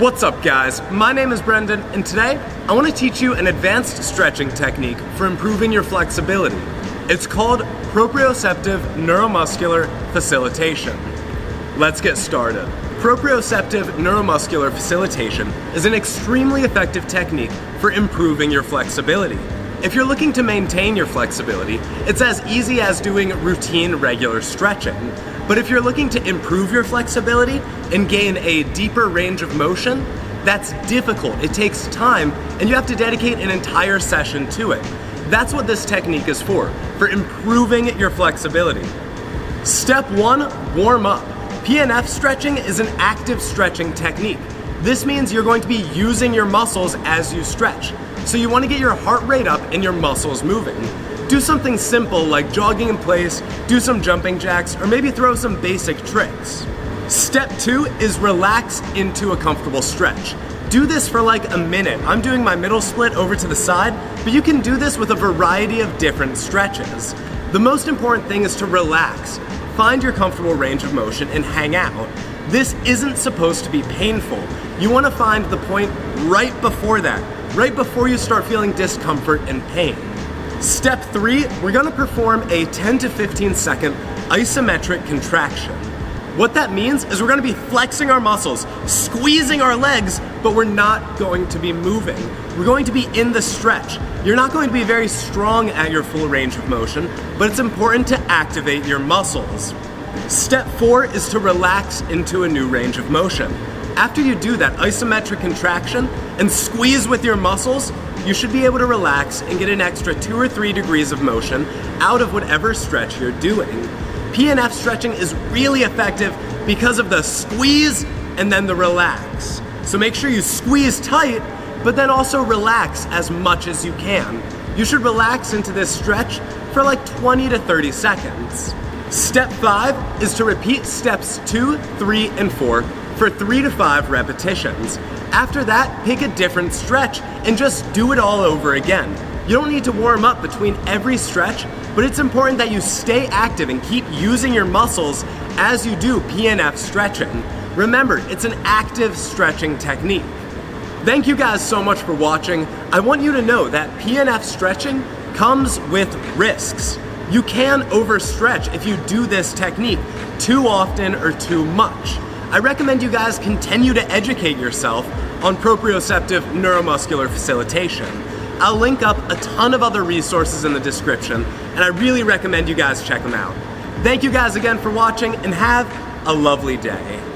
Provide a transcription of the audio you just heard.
What's up guys, my name is Brendan and today I want to teach you an advanced stretching technique for improving your flexibility. It's called Proprioceptive Neuromuscular Facilitation. Let's get started. Proprioceptive Neuromuscular Facilitation is an extremely effective technique for improving your flexibility. If you're looking to maintain your flexibility, it's as easy as doing routine regular stretching. But if you're looking to improve your flexibility and gain a deeper range of motion, that's difficult. It takes time and you have to dedicate an entire session to it. That's what this technique is for improving your flexibility. Step 1, warm up. PNF stretching is an active stretching technique. This means you're going to be using your muscles as you stretch. So you want to get your heart rate up and your muscles moving. Do something simple like jogging in place, do some jumping jacks, or maybe throw some basic tricks. Step 2 is relax into a comfortable stretch. Do this for like a minute. I'm doing my middle split over to the side, but you can do this with a variety of different stretches. The most important thing is to relax. Find your comfortable range of motion and hang out. This isn't supposed to be painful. You want to find the point right before that, right before you start feeling discomfort and pain. Step 3, we're going to perform a 10 to 15 second isometric contraction. What that means is we're going to be flexing our muscles, squeezing our legs, but we're not going to be moving. We're going to be in the stretch. You're not going to be very strong at your full range of motion, but it's important to activate your muscles. Step 4 is to relax into a new range of motion. After you do that isometric contraction and squeeze with your muscles, you should be able to relax and get an extra 2 or 3 degrees of motion out of whatever stretch you're doing. PNF stretching is really effective because of the squeeze and then the relax. So make sure you squeeze tight, but then also relax as much as you can. You should relax into this stretch for like 20 to 30 seconds. Step 5 is to repeat steps 2, 3, and 4 for 3 to 5 repetitions. After that, pick a different stretch and just do it all over again. You don't need to warm up between every stretch, but it's important that you stay active and keep using your muscles as you do PNF stretching. Remember, it's an active stretching technique. Thank you guys so much for watching. I want you to know that PNF stretching comes with risks. You can overstretch if you do this technique too often or too much. I recommend you guys continue to educate yourself on proprioceptive neuromuscular facilitation. I'll link up a ton of other resources in the description, and I really recommend you guys check them out. Thank you guys again for watching, and have a lovely day.